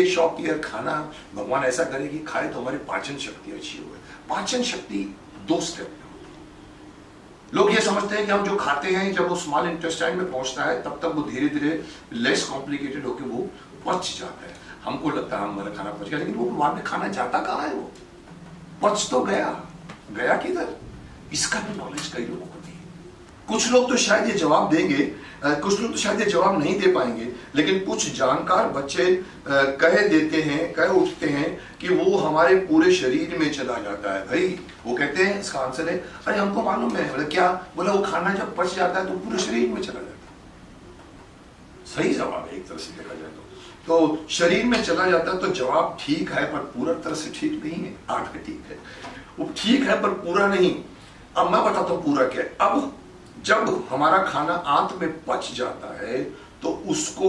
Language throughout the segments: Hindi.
ये शौक कि यार खाना भगवान ऐसा करे कि खाए तो हमारी पाचन शक्ति अच्छी हो। पाचन शक्ति 2 स्टेप में होती है। लोग ये समझते हैं कि हम जो खाते हैं जब वो स्मॉल इंटेस्टाइन में पहुंचता है तब तक वो धीरे धीरे लेस कॉम्प्लिकेटेड होकर वो पच जाता है। हमको लगता है हमारा खाना पच गया, लेकिन वो वहां पे खाना जाता कहाँ है? वो पच तो गया किधर? इसका भी नॉलेज कई लोगों को नहीं। कुछ लोग तो शायद ये जवाब देंगे, कुछ लोग तो शायद ये जवाब नहीं दे पाएंगे, लेकिन कुछ जानकार बच्चे कह उठते हैं कि वो हमारे पूरे शरीर में चला जाता है। भाई वो कहते हैं, इसका आंसर है अरे हमको मालूम है। बोले क्या? बोला वो खाना जब पच जाता है तो पूरे शरीर में चला जाता है। सही जवाब है एक तरह से देखा जाए तो शरीर में चला जाता है। तो जवाब ठीक है, पर पूरा तरह से ठीक नहीं है। आठ का ठीक है, वो ठीक है पर पूरा नहीं। अब मैं बताता हूं पूरा क्या है। अब जब हमारा खाना आंत में पच जाता है तो उसको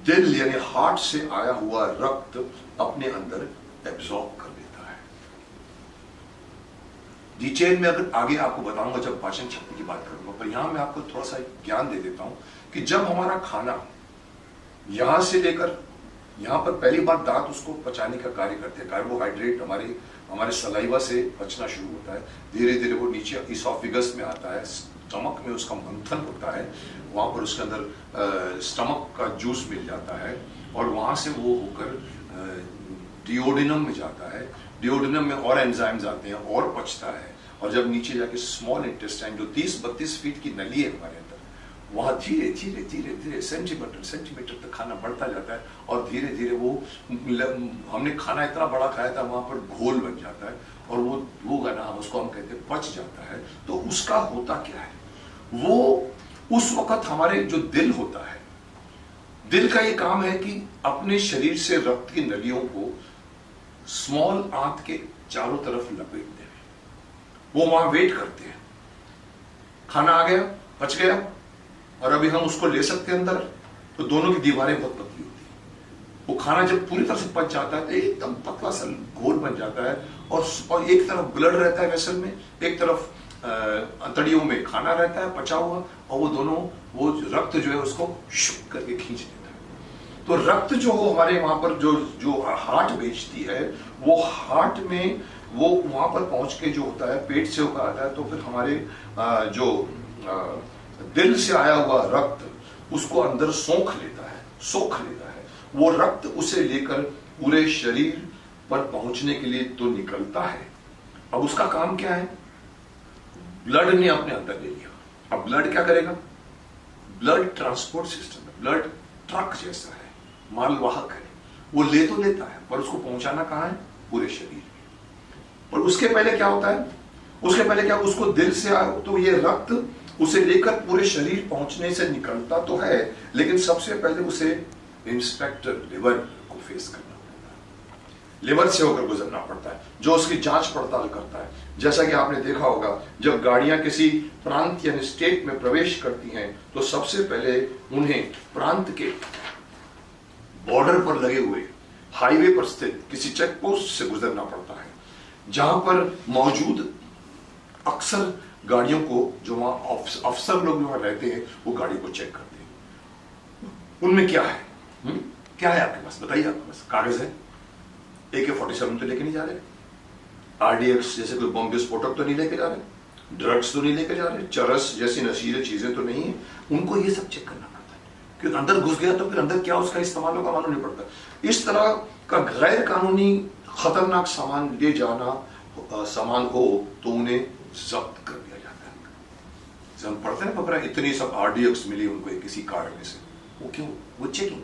दिल यानी हार्ट से आया हुआ रक्त अपने अंदर एब्जॉर्ब कर लेता है। डिटेल में अगर आगे आपको बताऊंगा जब पाचन शक्ति की बात करूंगा, पर यहां मैं आपको थोड़ा सा ज्ञान दे देता हूं कि जब हमारा खाना यहां से लेकर यहां पर पहली बार दांत उसको पचाने का कार्य करते हैं। कार्बोहाइड्रेट हमारे सलाइवा से पचना शुरू होता है। धीरे धीरे वो नीचे इसोफिगस में आता है, स्टमक में उसका मंथन होता है, वहां पर उसके अंदर स्टमक का जूस मिल जाता है और वहां से वो होकर डिओडिनम में जाता है। डिओडिनम में और एंजाइम्स आते हैं और पचता है। और जब नीचे जाके स्मॉल इंटेस्टाइन जो 30-32 फीट की नली है हमारे अंदर, वहां धीरे धीरे धीरे धीरे सेंटीमीटर तक खाना बढ़ता जाता है और धीरे धीरे वो हमने खाना इतना बड़ा खाया था वहां पर घोल बन जाता है और वो गाना उसको हम कहते हैं पच जाता है। तो उसका होता क्या है? वो उस वक्त हमारे जो दिल होता है, दिल का ये काम है कि अपने शरीर से रक्त की नलियों को स्मॉल आंत के चारों तरफ लपेट दे। वो वहां वेट करते हैं, खाना आ गया, पच गया और अभी हम उसको ले सकते हैं अंदर। तो दोनों की दीवारें बहुत पतली होती है। वो खाना जब पूरी तरह से पच जाता है तो एकदम पतला सा घोल बन जाता है और एक तरफ ब्लड रहता है वेसल में, एक तरफ अंतड़ियों में खाना रहता है पचा हुआ, और वो दोनों वो रक्त जो है उसको शुक करके खींच लेता है। तो रक्त जो हो हमारे वहां पर जो हार्ट भेजती है, वो हार्ट में वो वहां पर पहुंच के जो होता है पेट से होकर आता है। तो फिर हमारे जो दिल से आया हुआ रक्त उसको अंदर सोख लेता है। वो रक्त उसे लेकर पूरे शरीर पर पहुंचने के लिए तो निकलता है। अब उसका काम क्या है? ब्लड ने अपने अंदर ले लिया। अब ब्लड क्या करेगा? ब्लड ट्रांसपोर्ट सिस्टम है, ब्लड ट्रक जैसा है, मालवाहक है। वो ले तो लेता है पर उसको पहुंचाना कहां है? पूरे शरीर में। और उसके पहले क्या होता है? उसको दिल से तो ये रक्त उसे लेकर पूरे शरीर पहुंचने से निकलता तो है, लेकिन सबसे पहले उसे इंस्पेक्टर लिवर को फेस करना पड़ता है, लिवर से होकर गुजरना पड़ता है, जो उसकी जांच पड़ताल करता है। जैसा कि आपने देखा होगा जब गाड़ियां किसी प्रांत यानी स्टेट में प्रवेश करती हैं तो सबसे पहले उन्हें प्रांत के बॉर्डर पर लगे हुए हाईवे पर स्थित किसी चेक पोस्ट से गुजरना पड़ता है, जहां पर मौजूद अक्सर गाड़ियों को जो वहां अफसर लोग वहां रहते हैं वो गाड़ी को चेक करते हैं। उनमें क्या है? क्या है आपके पास? बताइए। आपके पास कागज है? AK-47 तो लेके नहीं जा रहे, RDX जैसे कोई बॉम्ब विस्फोटक तो नहीं लेके जा रहे, ड्रग्स तो नहीं लेके जा रहे, चरस जैसी नशीली चीजें तो नहीं है। उनको ये सब चेक करना पड़ता है क्योंकि अंदर घुस गया तो फिर अंदर क्या उसका इस्तेमाल होगा मालूम नहीं पड़ता। इस तरह का गैर कानूनी खतरनाक सामान ले जाना सामान हो तो उन्हें जब्त कर दिया जाता है। जब हम पढ़ते हैं पकड़ा इतनी सब RDX मिली उनको किसी कार में से, वो क्यों? वो चेकिंग।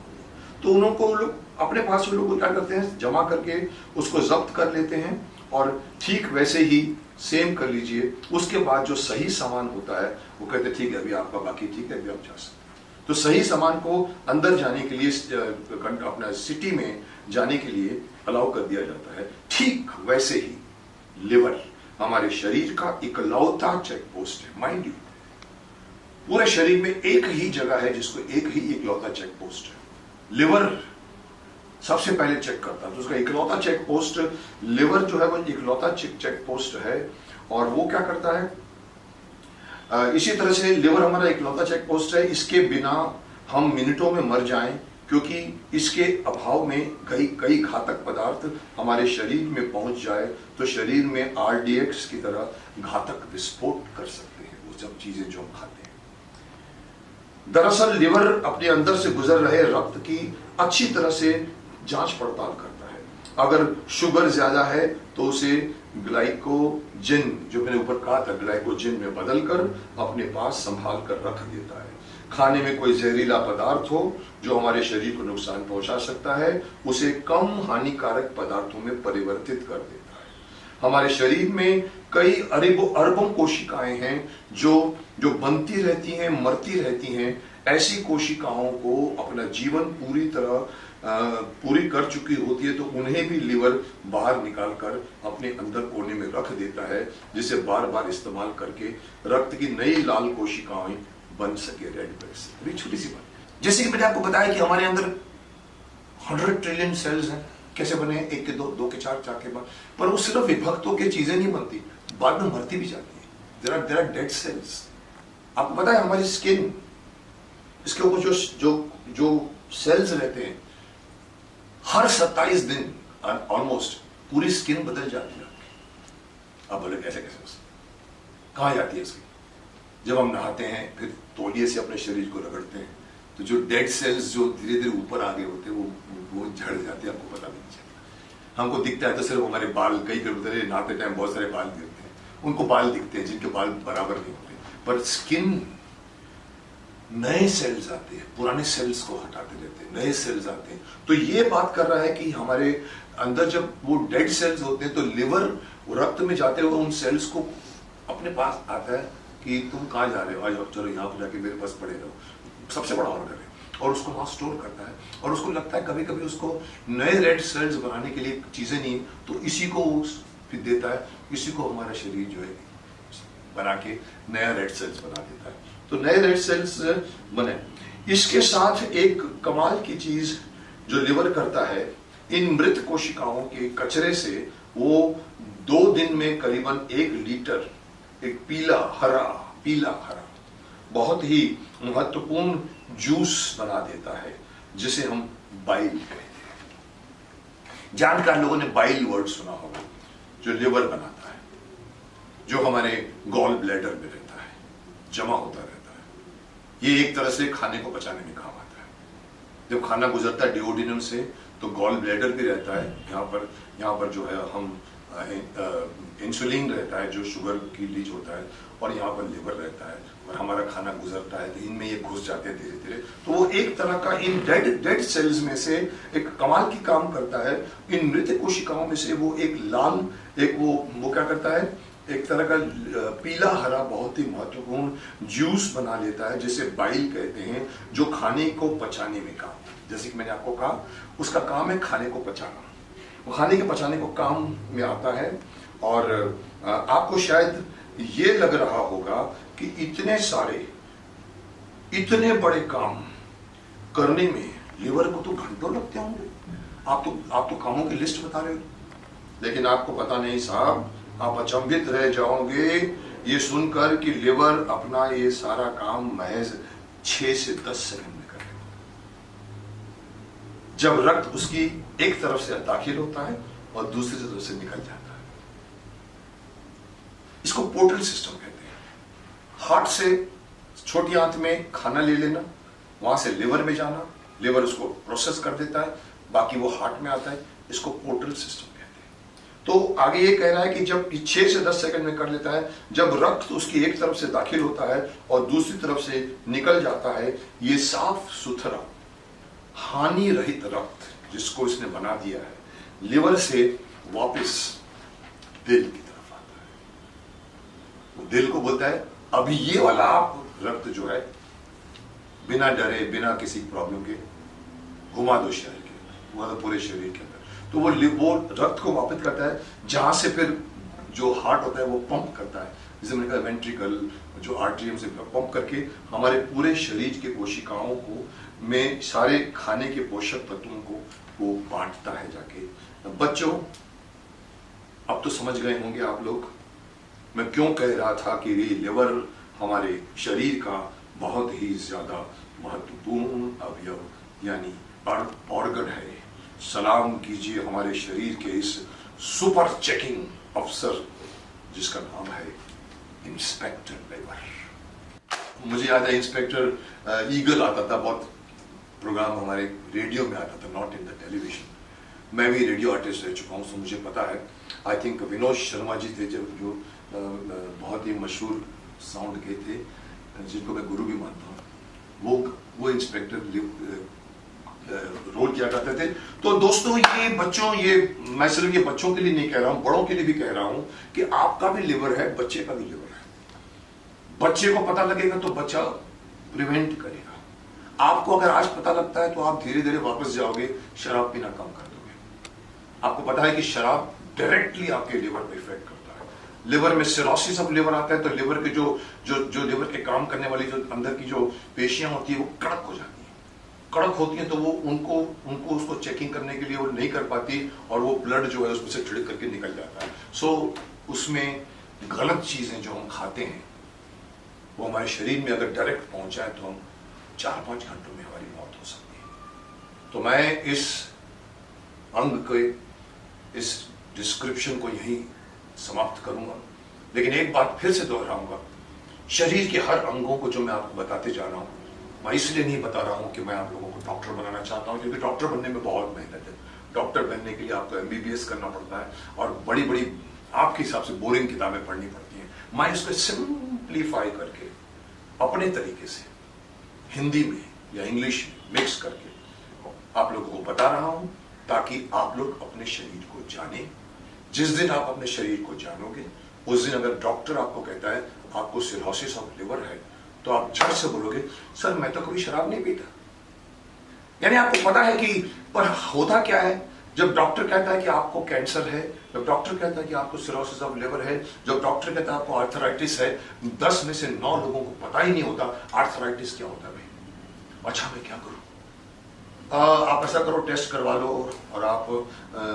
तो उनको लोग अपने पास लोग क्या करते हैं, जमा करके उसको जब्त कर लेते हैं और ठीक वैसे ही सेम कर लीजिए। उसके बाद जो सही सामान होता है वो कहते ठीक है अभी आपका बाकी ठीक है, अभी आप जा सकते। तो सही सामान को अंदर जाने के लिए अपना सिटी में जाने के लिए अलाउ कर दिया जाता है। ठीक वैसे ही लिवर हमारे शरीर का इकलौता चेक पोस्ट है। माइंड यू, पूरे शरीर में एक ही जगह है जिसको एक ही इकलौता चेक पोस्ट है। लिवर सबसे पहले चेक करता है, तो उसका इकलौता चेक पोस्ट लिवर जो है वो इकलौता चेक पोस्ट है। और वो क्या करता है, इसी तरह से लिवर हमारा इकलौता चेक पोस्ट है। इसके बिना हम मिनटों में मर जाएं क्योंकि इसके अभाव में कई कई घातक पदार्थ हमारे शरीर में पहुंच जाए तो शरीर में आरडीएक्स की तरह घातक विस्फोट कर सकते हैं वो सब चीजें जो हम खाते हैं। दरअसल लिवर अपने अंदर से गुजर रहे रक्त की अच्छी तरह से जांच पड़ताल करता है। अगर शुगर ज्यादा है तो उसे ग्लाइकोजन, जो मैंने ऊपर कहा था, ग्लाइकोजन में बदलकर अपने पास संभाल कर रख देता है। खाने में कोई जहरीला पदार्थ हो जो हमारे शरीर को नुकसान पहुंचा सकता है, उसे कम हानिकारक पदार्थों में परिवर्तित कर देता है। हमारे शरीर में कई अरबों कोशिकाएं हैं जो बनती रहती हैं, मरती रहती हैं। ऐसी कोशिकाओं को अपना जीवन पूरी कर चुकी होती है तो उन्हें भी लिवर बाहर निकालकर अपने अंदर कोने में रख देता है, जिसे बार बार इस्तेमाल करके रक्त की नई लाल कोशिकाएं बन सके, रेड ब्लड सेल। अभी छोटी सी बात, जैसे कि मैंने आपको बताया कि हमारे अंदर 100 ट्रिलियन सेल्स हैं। कैसे बने? 1 के 2, 2 के 4, 4 के 5। पर वो सिर्फ विभक्त होकर चीजें नहीं बनती, बाद में मरती भी जाती है। There are dead cells. आपको पता है हमारी स्किन, इसके ऊपर जो सेल्स रहते हैं, हर 27 दिन ऑलमोस्ट पूरी स्किन बदल जाती है। अब बोले कैसे कहां जाती है स्किन? जब हम नहाते हैं फिर तौलिए से अपने शरीर को रगड़ते हैं तो जो डेड सेल्स जो धीरे धीरे ऊपर आगे होते हैं वो झड़ जाते हैं, आपको पता भी नहीं चलता। हमको दिखता है तो सिर्फ हमारे बाल, कई कई नहाते टाइम बहुत सारे बाल गिरते हैं, उनको बाल दिखते हैं जिनके बाल बराबर नहीं होते। पर स्किन, नए सेल्स आते हैं, पुराने सेल्स को हटाते रहते हैं, नए सेल्स आते हैं। तो ये बात कर रहा है कि हमारे अंदर जब वो डेड सेल्स होते हैं तो लिवर रक्त में जाते हुए उन सेल्स को अपने पास आता है कि तुम कहाँ जा रहे हो, आज चलो यहाँ पर जाके मेरे पास पड़े रहो। सबसे बड़ा ऑर्डर है और उसको वहां स्टोर करता है और उसको लगता है कभी कभी उसको नए रेड सेल्स बनाने के लिए चीजें नहीं, तो इसी को फिर देता है, इसी को हमारा शरीर जो है बना के नया रेड सेल्स बना देता है। तो नए रेड सेल्स बने। इसके साथ एक कमाल की चीज जो लिवर करता है, इन मृत कोशिकाओं के कचरे से वो 2 दिन में करीबन 1 लीटर एक पीला हरा बहुत ही महत्वपूर्ण जूस बना देता है, जिसे हम बाइल कहते हैं। जानकार लोगों ने बाइल वर्ड सुना होगा, जो लिवर बनाता है, जो हमारे गॉल ब्लैडर में रहता है, जमा होता रहता है। ये एक तरह से खाने को पचाने में काम आता है। जब खाना गुजरता है डिओडिनम से तो गॉल ब्लैडर भी रहता है, यहाँ पर जो है हम इंसुलिन रहता है जो शुगर की लीच होता है, और यहाँ पर लिवर रहता है और हमारा खाना गुजरता है तो इनमें ये घुस जाते हैं धीरे धीरे। तो वो एक तरह का इन डेड सेल्स में से एक कमाल की काम करता है। इन मृत कोशिकाओं में से वो एक लाल, वो क्या करता है, एक तरह का पीला हरा बहुत ही महत्वपूर्ण जूस बना लेता है, जिसे बाइल कहते हैं, जो खाने को पचाने में काम, जैसे कि मैंने आपको कहा, उसका काम है खाने को पचाना। वो खाने के पचाने को काम में आता है। और आपको शायद ये लग रहा होगा कि इतने बड़े काम करने में लिवर को तो घंटों लगते होंगे। आप तो कामों की लिस्ट बता रहे हो, लेकिन आपको पता नहीं साहब, आप अचंभित रह जाओगे ये सुनकर कि लिवर अपना ये सारा काम महज 6 से 10 सेकंड में कर लेगा। जब रक्त उसकी एक तरफ से दाखिल होता है और दूसरी तरफ से निकल जाता है। इसको पोर्टल सिस्टम कहते हैं। हार्ट से छोटी आंत में खाना ले लेना, वहां से लिवर में जाना, लिवर उसको प्रोसेस कर देता है, बाकी वो हार्ट में आता है। इसको पोर्टल सिस्टम कहते हैं। तो आगे ये कह रहा है कि जब 6 से 10 सेकंड में कर लेता है, जब रक्त उसकी एक तरफ से दाखिल होता है और दूसरी तरफ से निकल जाता है, ये साफ सुथरा हानि रहित रक्त जिसको इसने बना दिया है, लिवर से वापस दिल की तरफ आता है। वो दिल को बोलता है अभी ये वाला आप रक्त जो है बिना डरे, बिना किसी प्रॉब्लम के घुमा दो शरीर के, घुमा दो पूरे शरीर के अंदर। तो वो रक्त को वापस करता है, जहां से फिर जो हार्ट होता है वो पंप करता है, जैसे मैंने कहा वेंट्रिकल, जो आर्टरियम से पंप करके हमारे पूरे शरीर के कोशिकाओं को में सारे खाने के पोषक तत्वों को वो बांटता है जाके। बच्चों, अब तो समझ गए होंगे आप लोग मैं क्यों कह रहा था कि ये लिवर हमारे शरीर का बहुत ही ज्यादा महत्वपूर्ण अवयव यानी ऑर्गन है। सलाम कीजिए हमारे शरीर के इस सुपर चेकिंग अफसर जिसका नाम है इंस्पेक्टर लिवर। मुझे याद है इंस्पेक्टर ईगल आता था, बहुत प्रोग्राम हमारे रेडियो में आता था, नॉट इन द टेलीविजन। मैं भी रेडियो आर्टिस्ट रह चुका हूँ, तो मुझे पता है। आई थिंक विनोद शर्मा जी थे जो बहुत ही मशहूर साउंड के थे, जिनको मैं गुरु भी मानता हूँ। वो इंस्पेक्टर रोल किया करते थे। तो दोस्तों ये बच्चों, ये मैं सिर्फ ये बच्चों के लिए नहीं कह रहा हूँ, बड़ों के लिए भी कह रहा हूँ कि आपका भी लिवर है, बच्चे का भी लिवर है। बच्चे को पता लगेगा तो बच्चा प्रिवेंट करेगा। आपको अगर आज पता लगता है तो आप धीरे धीरे वापस जाओगे, शराब पीना कम कर दोगे। आपको पता है कि शराब डायरेक्टली आपके लिवर पे इफेक्ट करता है। लिवर में सिरोसिस ऑफ लिवर आता है तो लिवर के जो लिवर के काम करने वाली जो अंदर की जो पेशियां होती है वो कड़क हो जाती है। कड़क होती है तो वो उनको उसको चेकिंग करने के लिए वो नहीं कर पाती और वो ब्लड जो है उसमें से छिड़क करके निकल जाता है। सो उसमें गलत चीजें जो हम खाते हैं वो हमारे शरीर में अगर डायरेक्ट पहुंचाए तो हम 4-5 घंटों में हमारी मौत हो सकती है। तो मैं इस अंग के इस डिस्क्रिप्शन को यहीं समाप्त करूंगा, लेकिन एक बात फिर से दोहराऊंगा, शरीर के हर अंगों को जो मैं आपको बताते जा रहा हूं, मैं इसलिए नहीं बता रहा हूं कि मैं आप लोगों को डॉक्टर बनाना चाहता हूं, क्योंकि डॉक्टर बनने में बहुत मेहनत है। डॉक्टर बनने के लिए आपको MBBS करना पड़ता है और बड़ी बड़ी आपके हिसाब से बोरिंग किताबें पढ़नी पड़ती हैं। मैं इसको सिंप्लीफाई करके अपने तरीके से हिंदी में या इंग्लिश में मिक्स करके आप लोगों को बता रहा हूं, ताकि आप लोग अपने शरीर को जाने। जिस दिन आप अपने शरीर को जानोगे उस दिन अगर डॉक्टर आपको कहता है आपको सिरोसिस ऑफ लिवर है, तो आप झट से बोलोगे सर मैं तो कभी शराब नहीं पीता। यानी आपको पता है कि, पर होता क्या है, जब डॉक्टर कहता है कि आपको कैंसर है, जब डॉक्टर कहता है कि आपको सिरोसिस ऑफ लिवर है, जब डॉक्टर कहता है आपको आर्थराइटिस है, 10 में से 9 लोगों को पता ही नहीं होता आर्थराइटिस क्या होता है। भाई अच्छा मैं क्या करूं? आप ऐसा करो, टेस्ट करवा लो और आप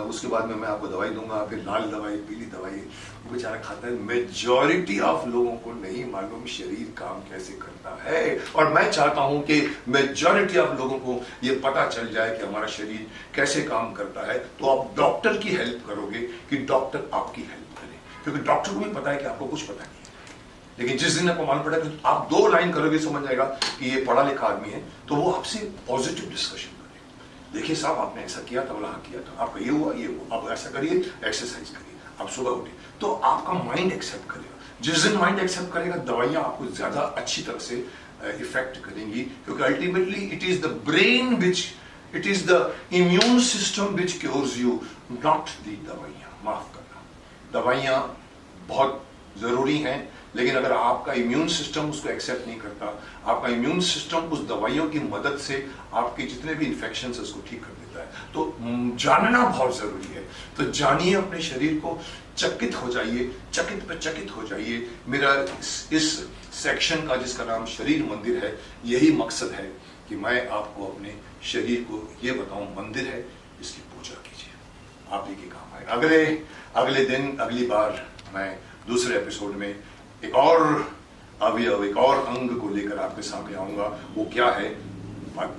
उसके बाद में मैं आपको दवाई दूंगा, फिर लाल दवाई पीली दवाई वो बेचारा खाता है। मेजॉरिटी ऑफ लोगों को नहीं मालूम शरीर काम कैसे करता है, और मैं चाहता हूं कि मेजॉरिटी ऑफ लोगों को ये पता चल जाए कि हमारा शरीर कैसे काम करता है। तो आप डॉक्टर की हेल्प करोगे कि डॉक्टर आपकी हेल्प करे, क्योंकि डॉक्टर को भी पता है कि आपको कुछ पता नहीं है। लेकिन जिस दिन आपको मालूम पड़ेगा, तो आप 2 लाइन करोगे, समझ जाएगा कि ये पढ़ा लिखा आदमी है, तो वो आपसे पॉजिटिव डिस्कशन करेगा। देखिए साहब आपने ऐसा किया था, बोला हाँ किया था, आपका ये हुआ, आप ऐसा करिए, एक्सरसाइज करिए, आप सुबह उठिए, तो आपका माइंड एक्सेप्ट करेगा। जिस दिन माइंड एक्सेप्ट करेगा, दवाइयां आपको ज्यादा अच्छी तरह से इफेक्ट करेंगी, क्योंकि ultimately it is the brain which, it is the immune system which cures you, not the दवाइयां। माफ करना, दवाइयां बहुत जरूरी हैं, लेकिन अगर आपका इम्यून सिस्टम उसको एक्सेप्ट नहीं करता, आपका इम्यून सिस्टम उस दवाइयों की मदद से आपके जितने भी इन्फेक्शंस है उसको ठीक कर देता है। तो जानना बहुत जरूरी है। तो जानिए अपने शरीर को, चकित हो जाइए, चकित पे चकित हो जाइए। मेरा इस सेक्शन का जिसका नाम शरीर मंदिर है, यही मकसद है कि मैं आपको अपने शरीर को ये बताऊं मंदिर है, इसकी पूजा कीजिए, आप ही के काम आए। अगले दिन अगली बार मैं दूसरे एपिसोड में एक और अवयव, एक और अंग को लेकर आपके सामने आऊंगा। वो क्या है, बात